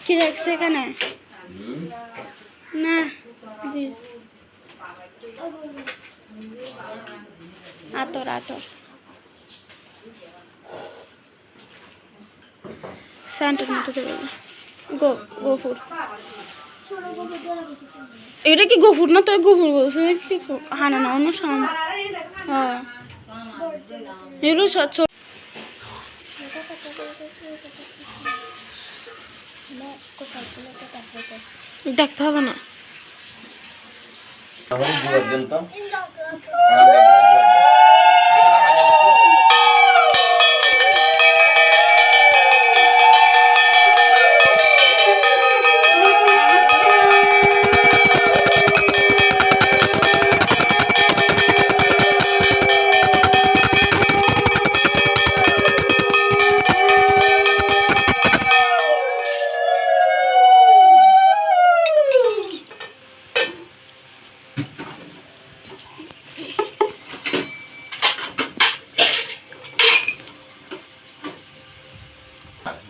কি দেখছে এখানে না আতর আতর স্যান্টার মতো দেবে গোফুর এটা কি গোফুর না তো গোফুর বলছে কি হানা না অন্য সামনে হ্যাঁ এগুলো ছোট দেখতে হবে না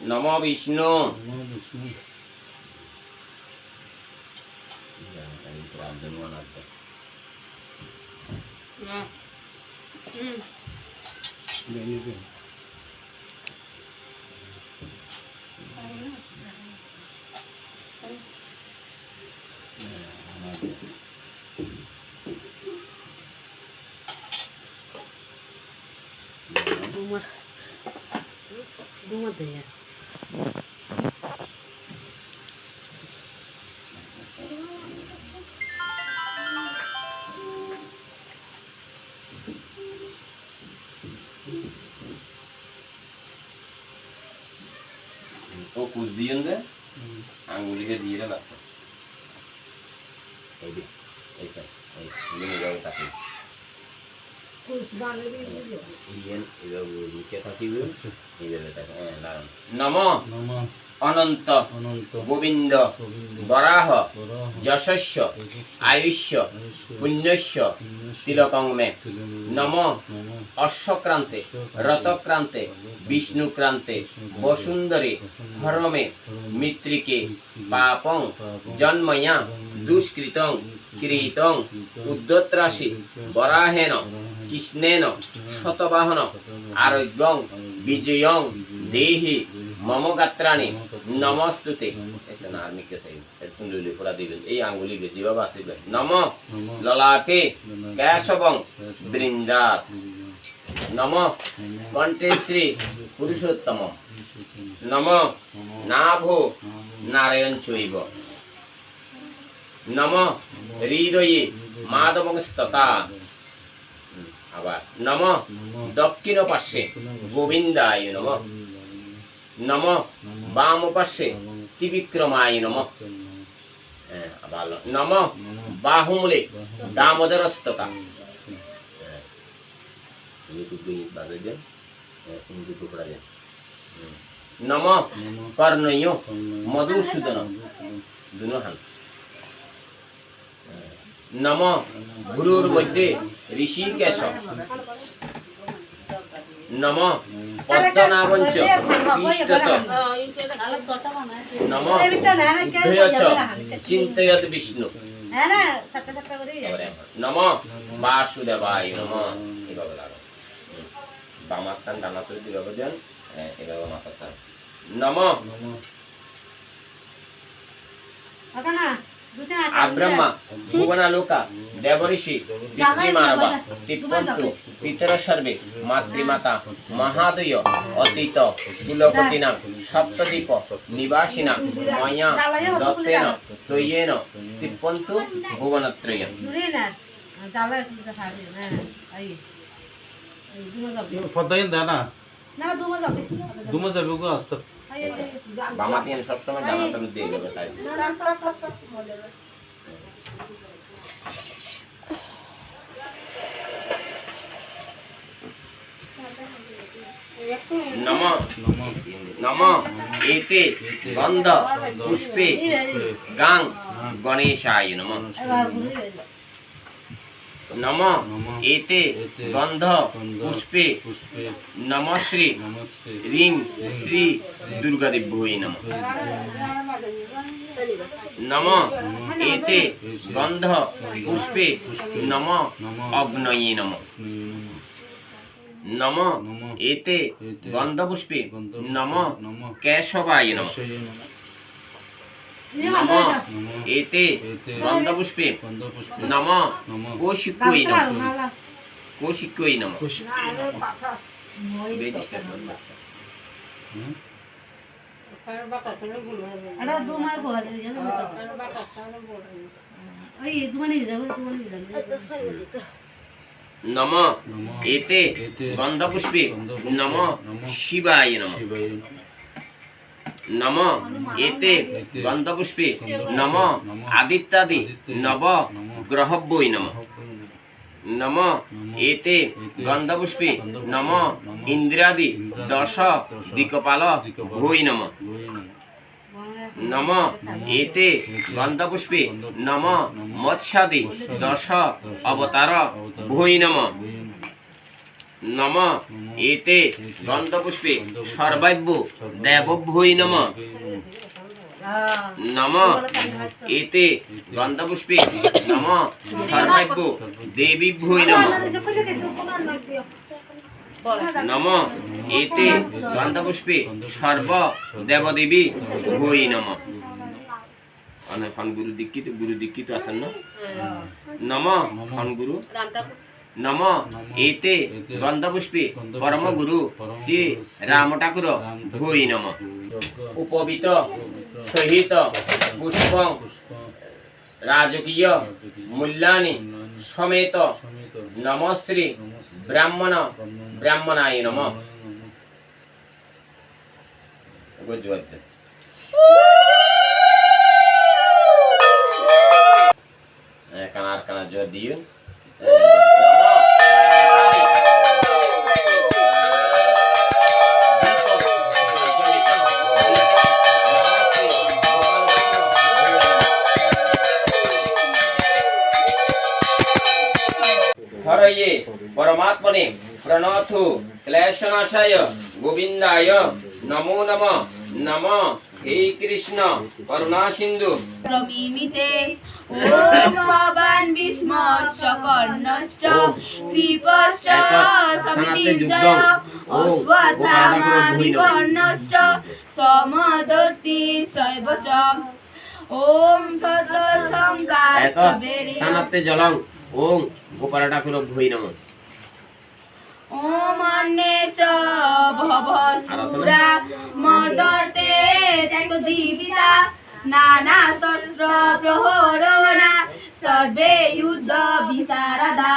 নমো বিষ্ণু ও কুচ দিয়েন যে আঙ্গুলিকে দিয়ে লাগতো এই যে এই স্যার এই নিয়ে যাও তাকে কুচ বানিয়ে দিয়ে ইয়েন এভাবে লিখে থাকিবে এইভাবে তাকে লাগান নমো নমো অনন্ত গোবিন্দ বরাহ যশস্য আয়ুষ্য পুণ্যস্য তিলকং মে নমো অশ্বক্রান্তে রতক্রান্তে বিষ্ণুক্রান্তে বসুন্ধরে হরমে মিত্রিকে পাপং জন্ময়া দুষ্কৃতং কৃতং উদ্যত্রাসি বরাহেন কৃষ্ণেন শতবাহন আরোগ্যং বিজয়ং দেহি মম গাত্রাণি নমস্তুতে ऐसे ना आर्मी के सही कुंडली पूरा दिबेन এই আঙ্গুলি যেভাবে আসবে নম ললাটে কেশবং বৃন্দাত নম কণ্ঠে শ্রী পুরুষোত্তম নম নাভো নারায়ণ চৈব নম হৃদয়ে মাধবং স্ততা আবার নম দক্ষিণ পার্শ্বে গোবিন্দায় নম নম বাম পার্শ্বে ত্রিবিক্রমায় নম নম বাহুমূলে দামোদরস্ততা নম কর্ণয় মধুসূদন দুনো হান নম গুরুর মধ্যে ঋষিকেশ নম পদ্মনাভঞ্চ পৃষ্ঠত নম উদ্ধয়চ চিন্তয়ত বিষ্ণু নম বাসুদেবায় নম এভাবে লাগো বামার টান ডানা তুলে দিভাবে দেন এভাবে মাথার টান নম আব্রহ্মা ভুবনালোকা দেবঋষি পিতৃমানবা তিপ্পন্তু পিতর সর্বে মাতৃমাতা মহাদয় অতীত কুলপতিনা সপ্তদ্বীপ নিবাসিনা ময়া দত্তেন তৈয়েন তিপ্পন্তু ভুবনত্রয়ম পদ্মায়ন দেয় না দুমা যাবে গো আচ্ছা বামাতে সবসময় ডানাটা দিয়ে যাবে তাই নম নম এতে গন্ধ পুষ্পে গাং গণেশায় নম নম এতে গন্ধ পুষ্পে নমশ্রী রিং শ্রী দুর্গাদেব্যই নম নম এতে গন্ধ পুষ্পে নম অগ্নয়ে নম নম এতে গন্ধ পুষ্পে নম কেশবায় নম নম এতে গন্ধ পুষ্পে নম কৌশিকই নম কৌশিকই নম নম এতে গন্ধ পুষ্পে নম শিবায় নম নম এতে গন্ধ পুষ্পে নম আদিত্যাদি নব গ্রহব্যই নম নম এতে গন্ধ পুষ্পে নম ইন্দ্রাদি দশ দিকপাল ভৈ নম নম এতে গন্ধ পুষ্পে নম মৎস্যাদি দশ অবতার ভৈ নম নম এতে গন্ধ পুষ্পে সর্বাব্য দেবভৈ নম নম এতে গন্ধ পুষ্পে নম সর্বাব্য দেবীভ্যৈ নম নম এতে গন্ধ পুষ্পে সর্ব দেবদেবী ভৈ নম অনেক গুরু দীক্ষিত আছেন না নম খন গুরু নম এতে গন্ধ পুষ্পে পরম গুরু শ্রী রাম ঠাকুর ভৈ নম উপবিত সহিত পুষ্প রাজকীয় মূল্যানি সমেত নমশ্রী ব্রাহ্মণায় নম কানা জোর দিয়ে হরয়ে পরমাত্মনে প্রণথু ক্লেশনাশায় গোবিন্দায় নমো নম নম হে কৃষ্ণ করুণা সিন্ধু প্রমিমিতে ওম ভবান বিস্মশ্চ কর্ণশ্চ কৃপশ্চ সমিতিঞ্জয় অশ্বত্থামা বিকর্ণশ্চ সমদত্তি শৈবচ ওম তত সংকাশ্চ বেরিয় সানাতে জলং ওম গোপাল ঠাকুর ভৈ নম ওম অন্নে চ ভবসুরা মর্দর্তে ত্যাক্ত জীবিতা নানা শস্ত্র প্রহরণা সর্বে যুদ্ধ বিশারদা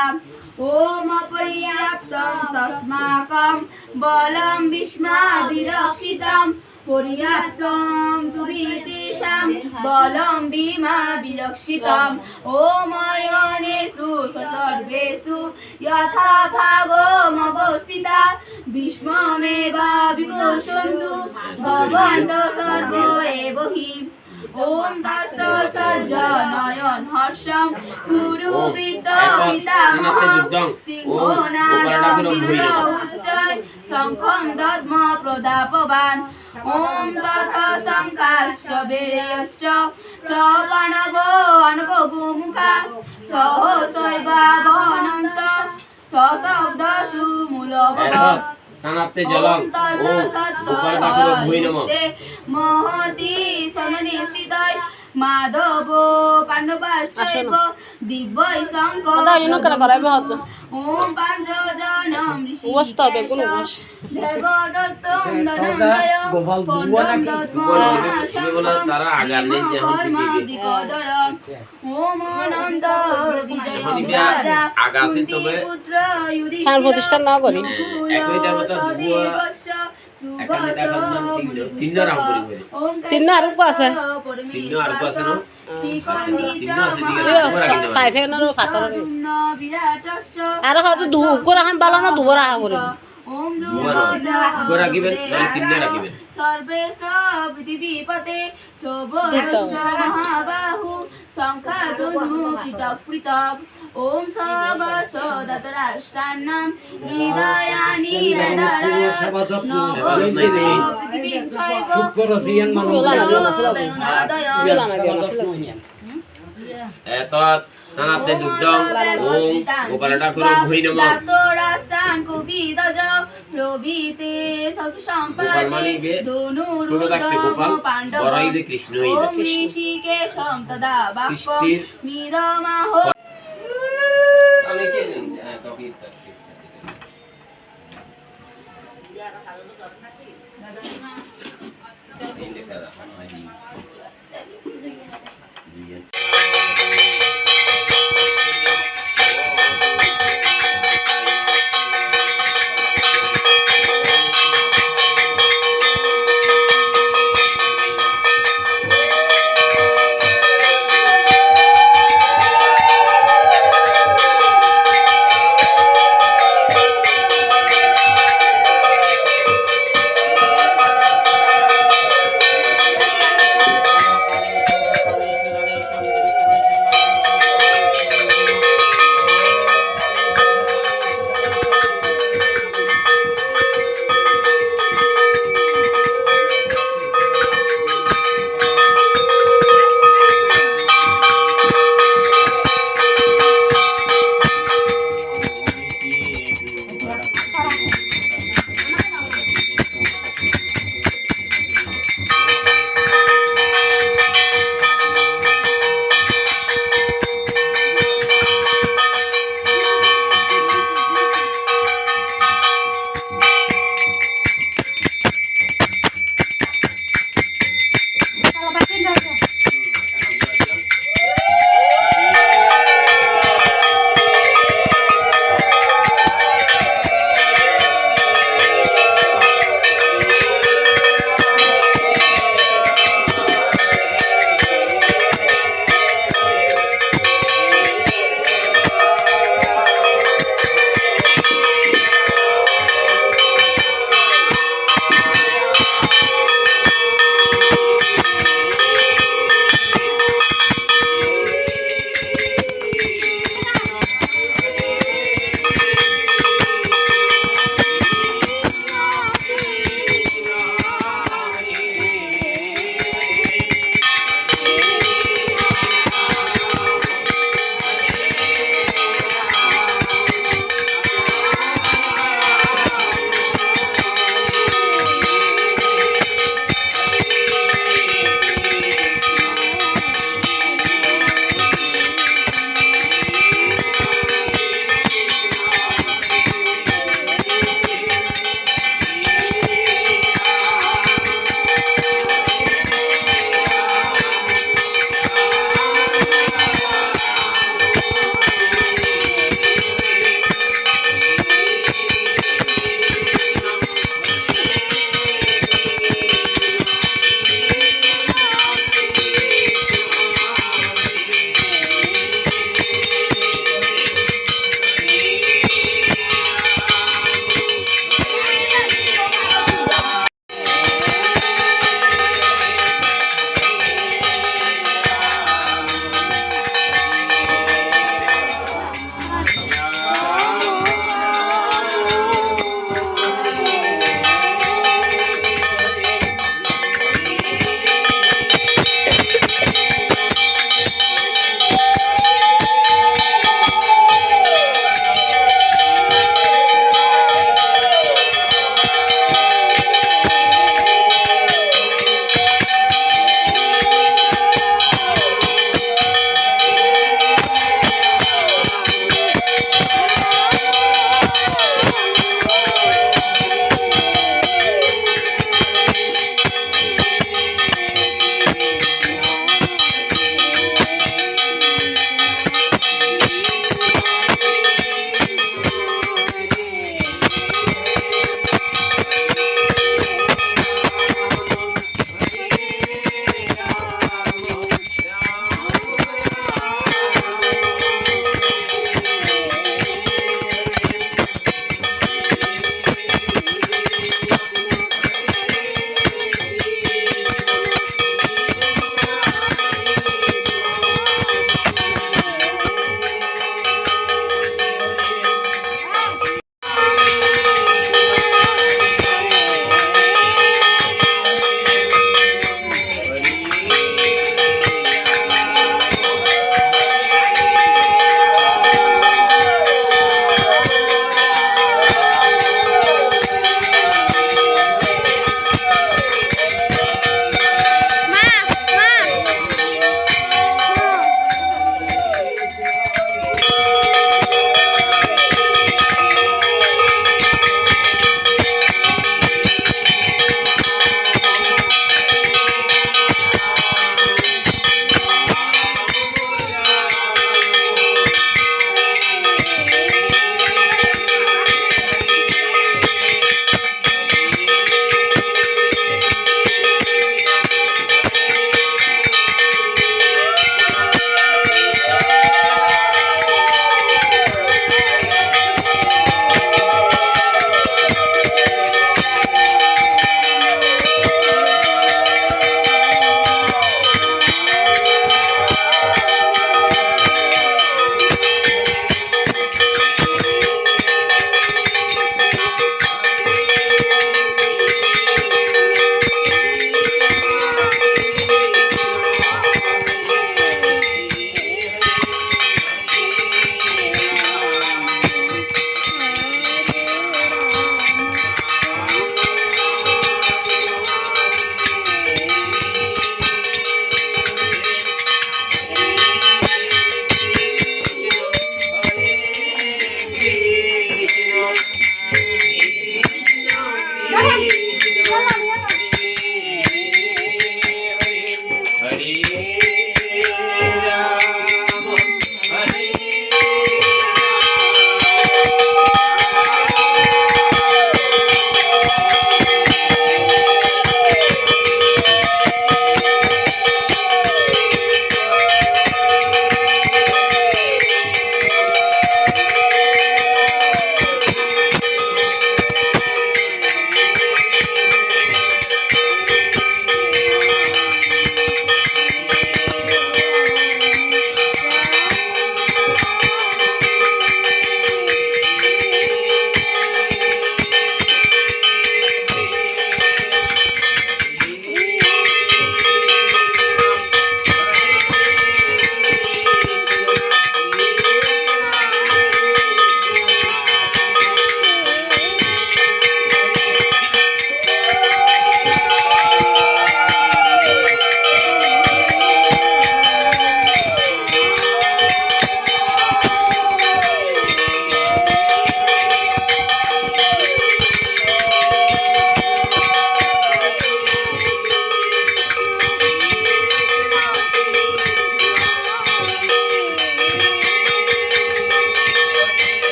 ওম অপর্যাপ্তম তস্মাকম বলম বিস্মাবিরক্ষিতম পর্যাপ্তম তুবিতেষাং বলম বিমা বিরক্ষিতম ওম অয়নেষু সর্বেষু যথা ভাগমবস্থিতা ভীষ্মমেবা বিকোষন্তু ভবন্ত সর্ব এব হি ওম তস্য সজ্জনয়ন হর্ষং কুরু বৃত্ত পিতামহং সিংহনাদং উচ্চৈ শঙ্খং দদ্ম প্রদাপবান ওম তথ সংকাশ্চ বেরেয়শ্চ চ পাণব অনক গোমুখা সহসৈবাবহনন্ত সশব্দসু মূলভবৎ স্নানাপ্তে জলং ওম গোপাল ঠাকুর ভৈ নম মহতি সননে স্থিতৈ মাধব পাণ্ডবাশ্চৈব দিব্যৈ শঙ্খ ওম পাঞ্চজনম ঋষিকেশ দেবদত্তং ধনঞ্জয় পণ্ডং দত্তমহাশঙ্খম ওম অনন্ত বিজয় রাজা পুত্র তার প্রতিষ্ঠান না করি তিন আর আছে আর হয়তো দুপুর এখন ভালো না দুপুর আহা করিব সর্বেশ পৃথিবীপতে শোভনশ্চ মহাবাহু সংখ্যাদুর্মু পৃথক পৃথক ওম সবসদত রাষ্ট্রান্নাম হৃদয়ানি পৃথিবীর ছয় এতৎ সনাতে দুগ্ধং ওম গোপালঠাকুর ভৈ নমঃ রাষ্ট্রান কুপিদজ প্রভৃতে গোপাল মানে গে ছোট থাকতে গোপাল বড় হইলে কৃষ্ণ হইলে ওম ঋষিকেশং তদা বাক্য সৃষ্টির মিদমাহ আমি কে তোকে এই দেখা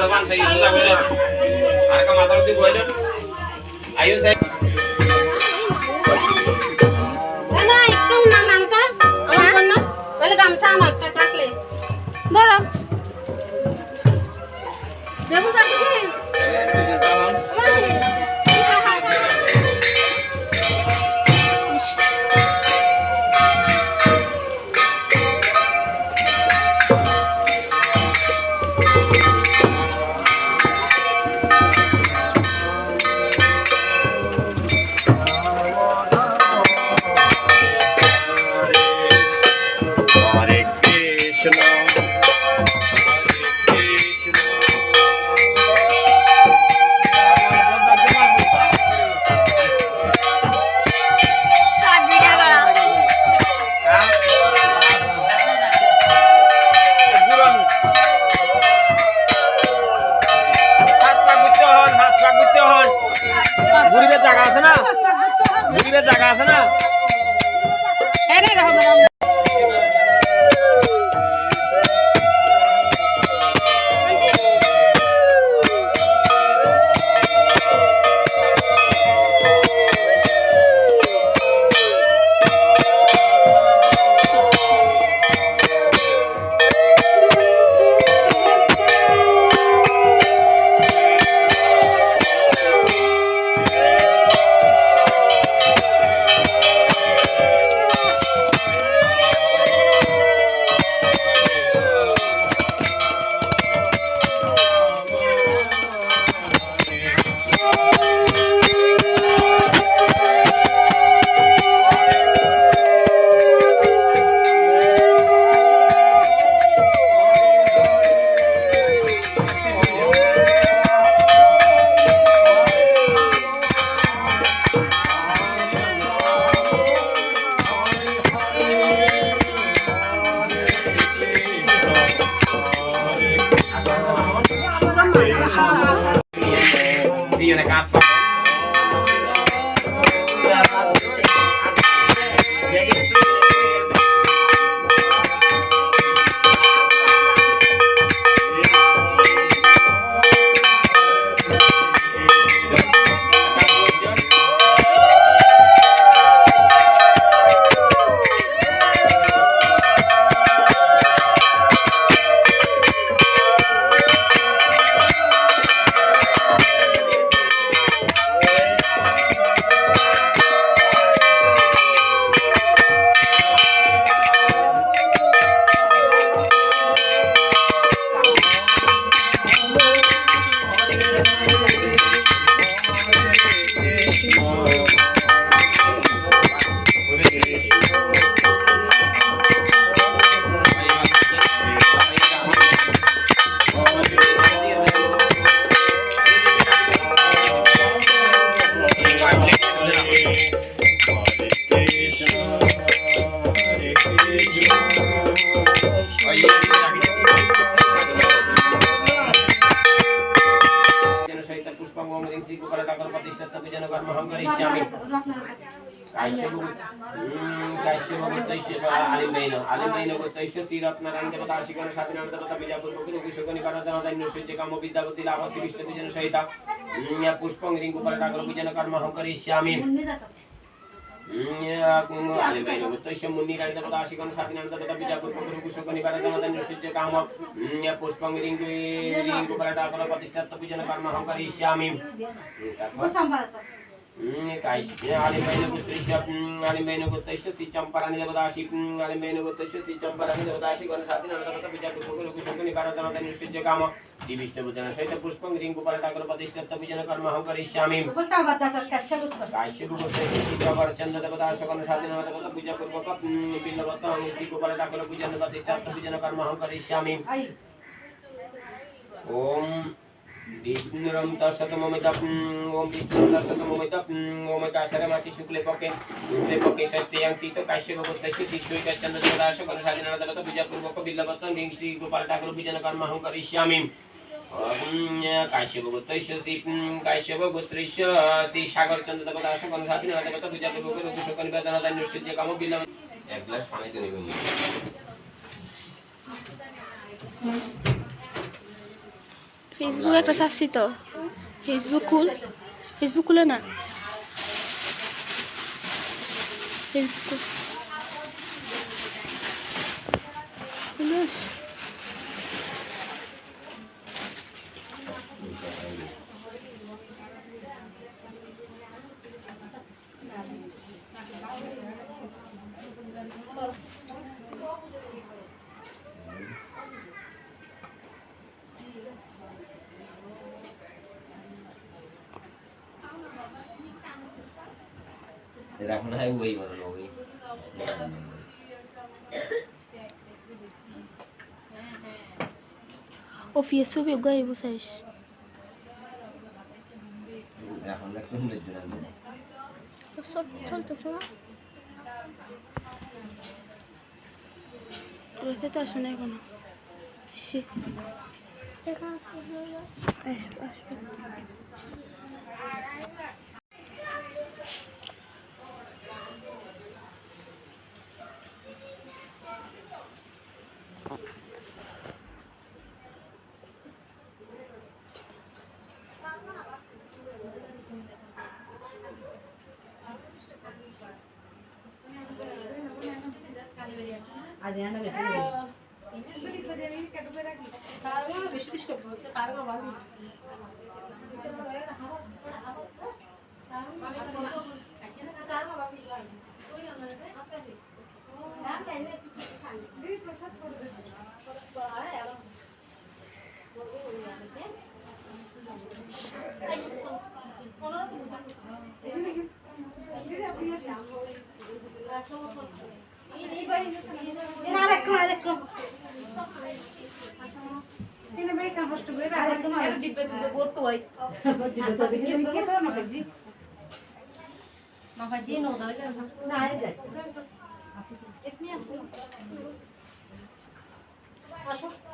হনুমান সেই সুদা বলে আর কা মাথার দিকে বলে আয়ু সাহেব না একদম না নানকা আমার জন্য বলে গামছা আনো একটা থাকলে ধরো দেখো থাকলে জায়গা আছে না पुष्पं रिंगु परटाकर पूजन कर्म हम करिष्यामि आलिमैनगोत्तस्य मुनिराणि देवताशिकं साधिनां देवता बिजापुर पुरुष कुशकनि परदनदन निश्चित काम पुष्पं रिंगु परटाकर प्रतिष्ठित पूजन कर्म हम करिष्यामि आलिमैनगोत्तस्य सिचंपराणि देवताशि आलिमैनगोत्तस्य सिचंपराणि देवताशि गण साधिनां देवता बिजापुर पुरुष कुशकनि परदनदन निश्चित काम विष्णु पूजन सहित पुष्पं रिंगु परटाकर प्रतिष्ठित पूजन कर्म हम करिष्यामि चंद्र देवता सकल साधना देवता पूजा पूर्वक बिल्लवत्त अंगुष्ठिको परटाकर पूजन प्रतिष्ठित पूजन कर्म हम करिष्यामि ओम विष्णुरं तत्सतममित ओम विष्णुरं तत्सतममित ओम काशरे मासि शुक्ले पके षष्ठीयां तीत काश्यप गोत्रस्य शिष्योइक चंद्र देवता सकल साधना देवता पूजा पूर्वक बिल्लवत्त अंगुष्ठिको परटाकर पूजन कर्म हम करिष्यामि काश्यप गोत्रस्य श्री सागर चंद्र देवता सकल साधना देवता पूजा पूर्वक रुद्रशोकनि वेदनादान निश्चित काम बिल्ल एक ग्लास पानी दे देबो ফেসবুক একটা চাচ্ছি তো ফেসবুক খুলে না ফেসবুক খুলে। এখন হয় ওই বলো ওই অফিস ছবি গাই বসাইস এখন একটু হুন্ডের জন্য সব চলতেছে না ওইটা তো আসে না এখনো আসবে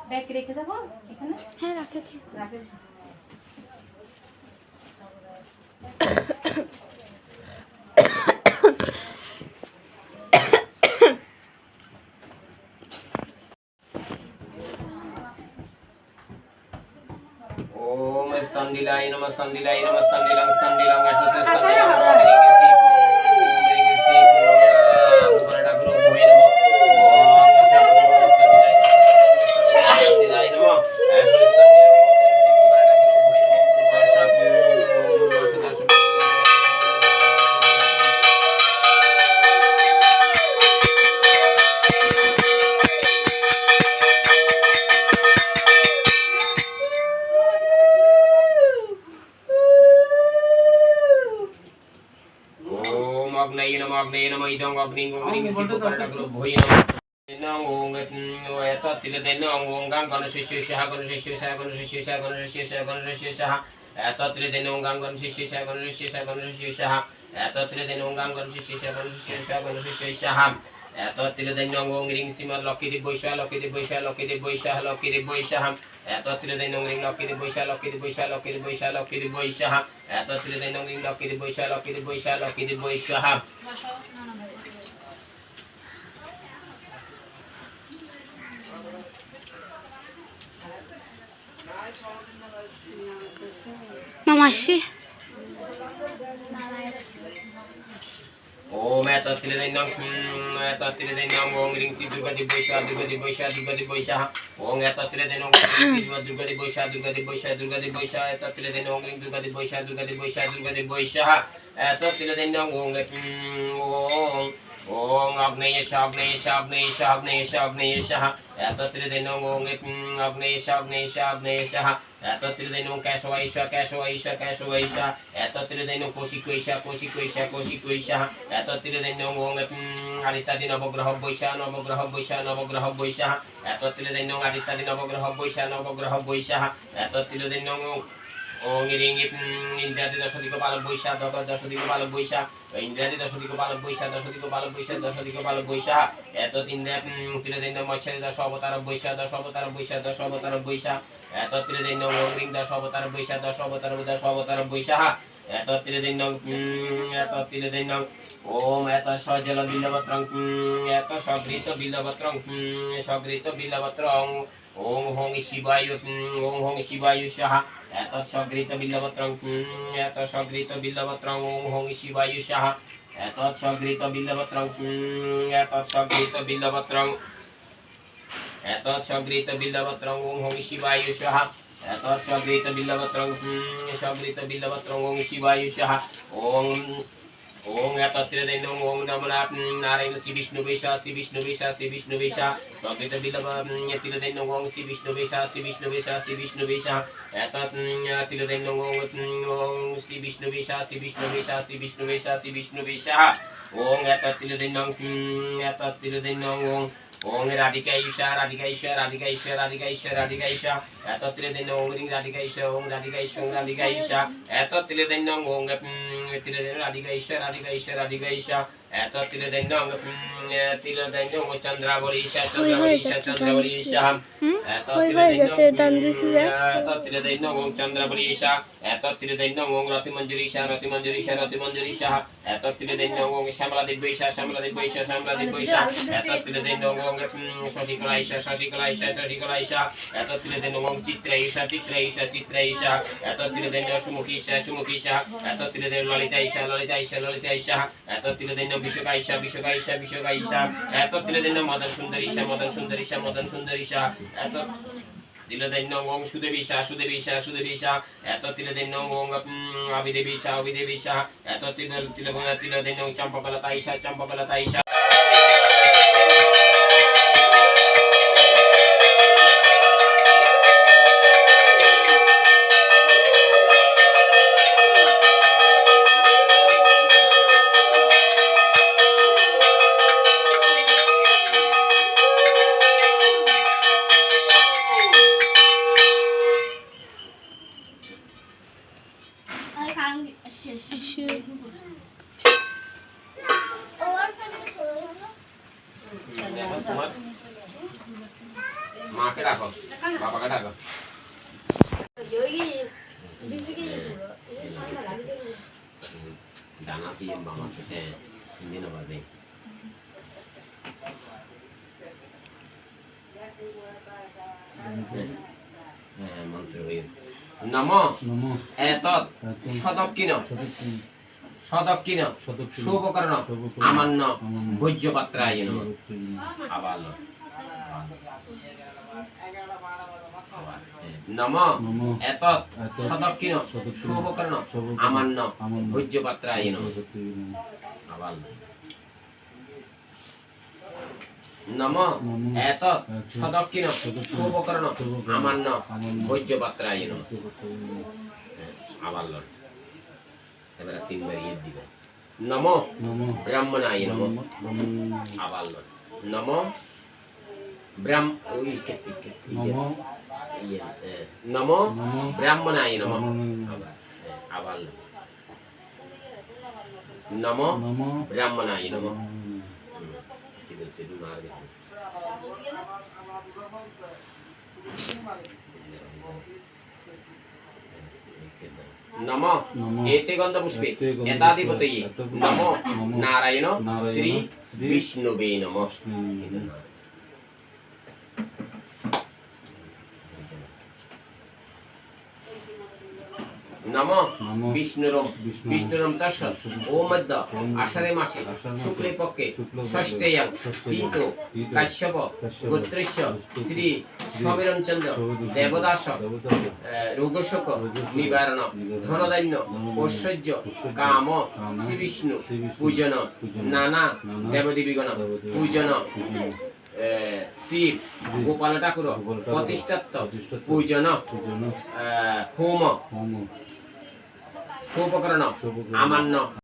ব্যাগ রেখে যাবো এখানে। হ্যাঁ রাখে রাখে। ओम स्तंडिलाय नमः स्तंडिलाय नमः स्तंडिलं स्तंडिलं अशुद्ध स्तंडिलं ह्रीं सी गुरुपरटा गुरु भोय नमः ओम स्तंडिलाय नमः अशुद्ध अग्नये नमः इदं अग्निं ह्रीं सी गुरुपरटा गुरु भोय नमः ओम एतत् तिलदेन ओम गं गणशिष्यः गणशिष्यः गणशिष्यः गणशिष्यः गणशिष्यः एतत् तिलदेन ओम गं गणशिष्यः गणशिष्यः गणशिष्यः एतत् तिलदेन ओम गं गणशिष्यः गणशिष्यः गणशिष्यः एतत् तिलदेन ओम ह्रीं सीमा लक्ष्मीदेव वैशाख लक्ष्मीदेव वैशाख लक्ष्मीदेव वैशाख लक्ष्मीदेव वैशाख एतत् तिलदेन ओम ह्रीं लक्ष्मीदेव वैशाख लक्ष्मीदेव वैशाख लक्ष्मीदेव वैशाख लक्ष्मीदेव वैशाख एतत् तिलदेन ओम ह्रीं लक्ष्मीदेव वैशाख लक्ष्मीदेव वैशाख लक्ष्मीदेव वैशाख মামা আসছে ओम एतत् तिलदेन ओम ह्रीं सी दुर्गादेव वैशाख दुर्गादेव वैशाख दुर्गादेव वैशाख ओम एतत् तिलदेन ओम दुर्गादेव वैशाख दुर्गादेव वैशाख दुर्गादेव वैशाख एतत् तिलदेन ओम ह्रीं दुर्गादेव वैशाख दुर्गादेव वैशाख दुर्गादेव वैशाख एतत् तिलदेन ओम ओम अग्नेयश अग्नेयश अग्नेयश अग्नेयश अग्नेयश एतत् तिलदेन ओम अग्नेयश अग्नेयश अग्नेयश एतत् तिलदेन ओम केशवैश केशवैश केशवैश एतत् तिलदेन कौशिकैश कौशिकैश कौशिकैश एतत् तिलदेन ओम आदित्यादि नवग्रह वैशाख नवग्रह वैशाख नवग्रह वैशाख एतत् तिलदेन ओम आदित्यादि नवग्रह वैशाख नवग्रह वैशाख एतत् तिलदेन ओम ओम ह्रीं इंद्रादि दशदिक बाल वैशाख दशदिक बाल वैशाख इंद्रादि दशदिक बाल वैशाख दशदिक बाल वैशाख दशदिक बाल वैशाख एतत् इंद्र तिलदेन मत्स्य दश अवतार वैशाख दश अवतार वैशाख दश अवतार वैशाख एतत् तिलदेन ओम ह्रीं दश अवतार वैशाख दश अवतार वैशाख एतत् तिलदेन ओम एतत् सजल बिल्लवत्रं एतत् सघृत बिल्लवत्रं ওং হং শিবায় ওং হং শিবায় স্বাহা এত সগৃত বিল্লপত্রং এত সগৃত বিল্লপত্রং ওং হং শিবায় স্বাহা এত সগৃত বিল্লপত্রং এত সগৃত বিল্লপত্রং এত সগৃত বিল্লপত্রং ওং হং শিবায় স্বাহা এত সগৃত বিল্লপত্রং সগৃত বিল্লপত্রং ওং শিবায় স্বাহা ওং ওং এতত্রিদেন ওং নমো নারায়ণ শ্রী বিষ্ণু বেশা শ্রী বিষ্ণু বেশা শ্রী বিষ্ণু বেশা সগৃত বিল্লপত্রিদেন ওং শ্রী বিষ্ণু বেশা শ্রী বিষ্ণু বেশা শ্রী বিষ্ণু বেশা এতত্রিদেন ওং শ্রী বিষ্ণু বেশা শ্রী বিষ্ণু বেশা শ্রী বিষ্ণু বেশা শ্রী বিষ্ণু বেশা ওং এতত্রিদেন ওং ওং রাধিকা ঈশা রাধিকা ঈশা রাধিকা ঈশা রাধিকা ঈশা রাধিকা ঈশা এতত্রিদেন ওং রিং রাধিকা ঈশা ওং রাধিকা ঈশা ওং রাধিকা ঈশা এতত্রিদেন ওং তিলদেন রাধিকা ঈশা রাধিকা ঈশা রাধিকা ঈশা এতত্রিদেন তিলদেন ওং চন্দ্রাবলী ঈশা চন্দ্রাবলী ঈশা চন্দ্রাবলী ঈশা এতত্রিদেন ওং চন্দ্রাবলী ঈশা এতত্রিদেন ওং রতিমঞ্জুরি ঈশা রতিমঞ্জুরি ঈশা রতিমঞ্জুরি ঈশা এতত্রিদেন ওং শ্যামলা দিব্য ঈশা শ্যামলা দিব্য ঈশা শ্যামলা দিব্য ঈশা এতত্রিদেন ওং শশিকলা ঈশা শশিকলা ঈশা শশিকলা ঈশা এতত্রিদেন ওং চিত্রা ঈশা চিত্রা ঈশা চিত্রা ঈশা এতত্রিদেন সুমুখী ঈশা সুমুখী ঈশা এতত্রিদেন ললিতা ঈশা ললিতা ঈশা ললিতা ঈশা এতত্রিদেন বিশ্বকা ঈশা বিশ্বকা ঈশা বিশ্বকা ঈশা এতত্রিদেন মদন সুন্দর ঈশা মদন সুন্দর ঈশা মদন সুন্দর ঈশা এত তিলদেন ওং সুদেবী ঈশা সুদেবী ঈশা সুদেবী ঈশা এতত্রিদেন ওং অভিদেবী ঈশা অভিদেবী ঈশা এতত্রিদেন ওং চম্পকলতা ঈশা চম্পকলতা ঈশা মাকে ডাকো বাবাকে ডাকো দানা দিয়ে মামা খেতে দিন বাজে মন্ত্র নম এতৎ সদক্ষিণ সদক্ষিণ শুভকর্ণ আমান্য ভোজ্যপাত্রায় আবার নম এতৎ সদক্ষিণ শুভকর্ণ আমান্য ভোজ্যপাত্রায় আবার নম এতৎ সদক্ষিণ শুভকর্ণ আমান্য ভোজ্যপাত্রায় আবার এবারে তিনবার ইয়ে দিবেন নম ব্রাহ্মণায় নম আবার নম নম ব্রাহ্মণায় নম আবার নম ব্রাহ্মণায় নম নম এতে গন্ধ পুষ্পে এতাধিপতয়ে নম নারায়ণ শ্রী বিষ্ণুবে নমঃ নম বিষ্ণুরম বিষ্ণুরম তস্য ওম মধ্য আষাঢ়ে মাসে শুক্লে পক্ষে ষষ্ঠেয়ং তীত কাশ্যপ গোত্রস্য শ্রী সমীরণচন্দ্র দেবদাস রোগশোক নিবারণ ধনধান্য ঐশ্বর্য কাম শ্রী বিষ্ণু পূজন নানা দেবদেবীগণ পূজন শিব গোপাল ঠাকুর প্রতিষ্ঠাত্ব পূজন হোম শুভকর্ণ আমান্য